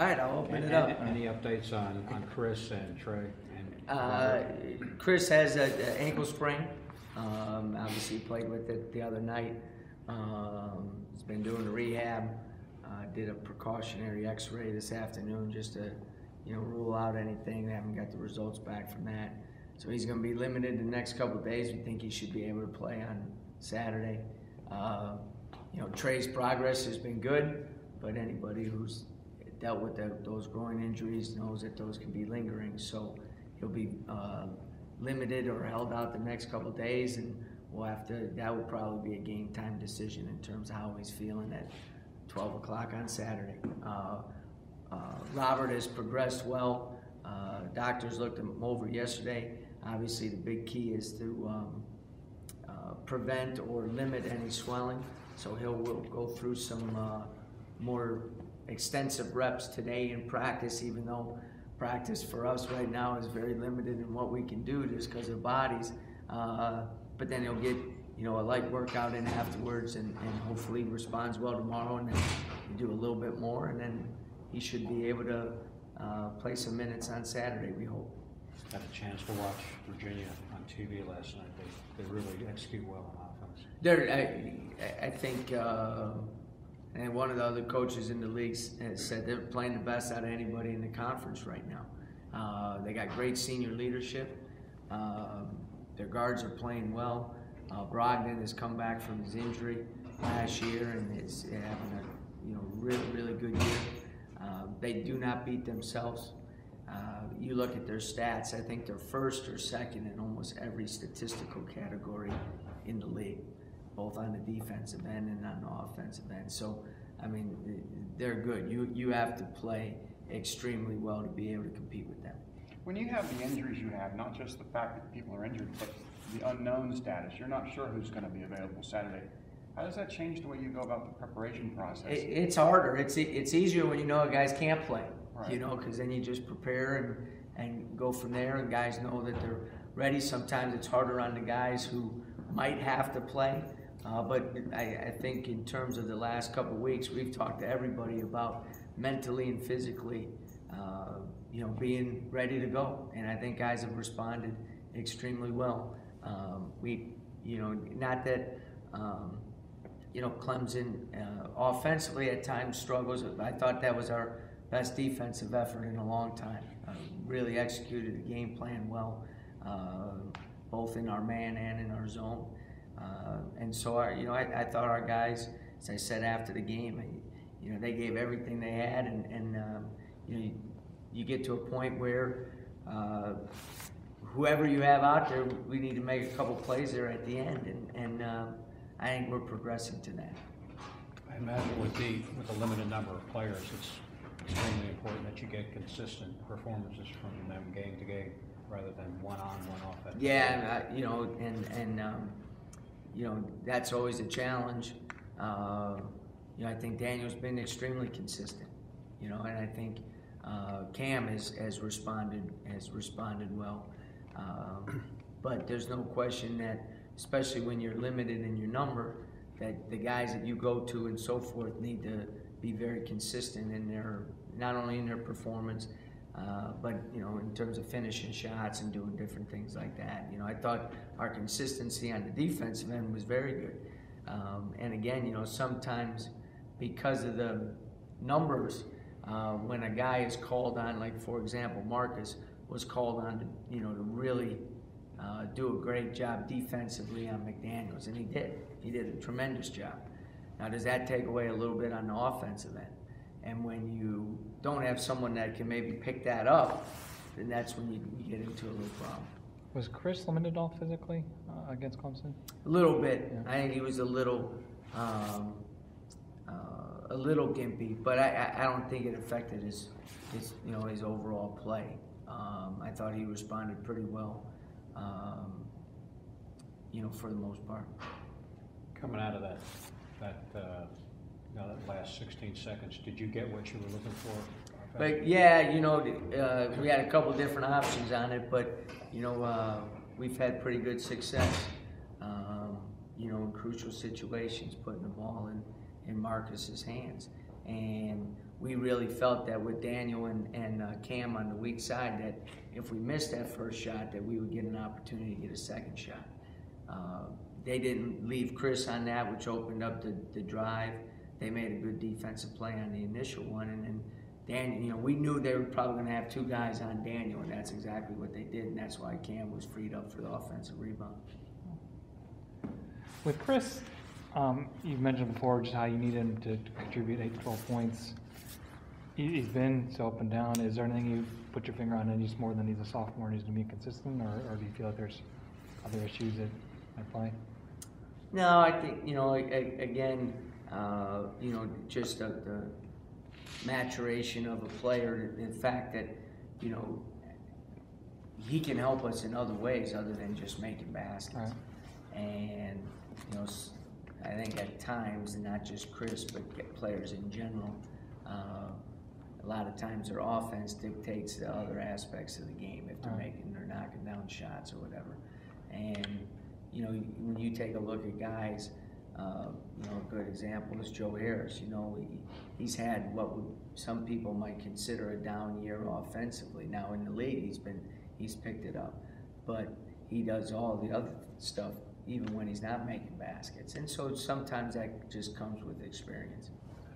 right, I'll open it up. Any updates on Chris and Trey? Chris has an ankle sprain. Obviously, he played with it the other night. He's been doing the rehab. Did a precautionary X-ray this afternoon just to, rule out anything. They haven't got the results back from that. So he's going to be limited the next couple of days. We think he should be able to play on Saturday. Trey's progress has been good, but anybody who's dealt with those groin injuries knows that those can be lingering. So he'll be limited or held out the next couple of days, and that will probably be a game time decision in terms of how he's feeling at 12 o'clock on Saturday. Robert has progressed well. Doctors looked him over yesterday. Obviously, the big key is to prevent or limit any swelling. So we'll go through some more extensive reps today in practice, even though practice for us right now is very limited in what we can do just because of bodies. But then he'll get a light workout in afterwards, and hopefully responds well tomorrow, and then we do a little bit more, and then he should be able to play some minutes on Saturday, we hope. Had a chance to watch Virginia on TV last night. They really execute well on offense. I think, and one of the other coaches in the league said they're playing the best out of anybody in the conference right now. They got great senior leadership. Their guards are playing well. Brogdon has come back from his injury last year and is having a really good year. They do not beat themselves. You look at their stats, I think they're first or second in almost every statistical category in the league, both on the defensive end and on the offensive end. So, I mean, they're good. You have to play extremely well to be able to compete with them. When you have the injuries you have, not just the fact that people are injured, but the unknown status, you're not sure who's going to be available Saturday. How does that change the way you go about the preparation process? It's harder. It's easier when you know guys can't play, right. Because then you just prepare and go from there, and guys know that they're ready. Sometimes it's harder on the guys who might have to play. But I think in terms of the last couple of weeks, we've talked to everybody about mentally and physically, being ready to go. And I think guys have responded extremely well. Not that, Clemson offensively at times struggles. I thought that was our best defensive effort in a long time. Really executed the game plan well, both in our man and in our zone. And so, I thought our guys, as I said after the game, they gave everything they had, and you get to a point where whoever you have out there, we need to make a couple plays there at the end, and I think we're progressing to that. I imagine with the limited number of players, it's extremely important that you get consistent performances from them game to game, rather than one on, one off. Yeah, that's always a challenge. I think Daniel's been extremely consistent, and I think Cam has responded well. But there's no question that, especially when you're limited in your number, that the guys that you go to and so forth need to be very consistent in not only in their performance, but in terms of finishing shots and doing different things like that. I thought our consistency on the defensive end was very good. And again, sometimes because of the numbers, when a guy is called on, like for example, Marcus was called on to really do a great job defensively on McDaniels, and he did. He did a tremendous job. Now, does that take away a little bit on the offensive end? And when you don't have someone that can maybe pick that up, then that's when you get into a little problem. Was Chris limited all physically against Clemson? A little bit. Yeah. I think he was a little gimpy, but I don't think it affected his overall play. I thought he responded pretty well, for the most part. Coming out of that last 16 seconds, did you get what you were looking for? But yeah, we had a couple different options on it, but we've had pretty good success, in crucial situations, putting the ball in Marcus's hands. And we really felt that with Daniel and Cam on the weak side, that if we missed that first shot, that we would get an opportunity to get a second shot. They didn't leave Chris on that, which opened up the drive. They made a good defensive play on the initial one, and then Daniel, you know, we knew they were probably going to have two guys on Daniel, and that's exactly what they did, and that's why Cam was freed up for the offensive rebound. With Chris, you've mentioned before just how you need him to contribute 8 to 12 points. He's been so up and down. Is there anything you put your finger on, and he's more than he's a sophomore and he's going to be consistent, or do you feel like there's other issues at play? No, I think, you know, again, you know, just the maturation of a player, the fact that, you know, he can help us in other ways other than just making baskets. Right. And, you know, I think at times, and not just Chris, but players in general, a lot of times their offense dictates the other aspects of the game, if they're making or knocking down shots or whatever. And, you know, when you take a look at guys, you know, a good example is Joe Harris. You know, he's had what some people might consider a down year offensively. Now in the league, he's picked it up, but he does all the other stuff even when he's not making baskets. And so sometimes that just comes with experience.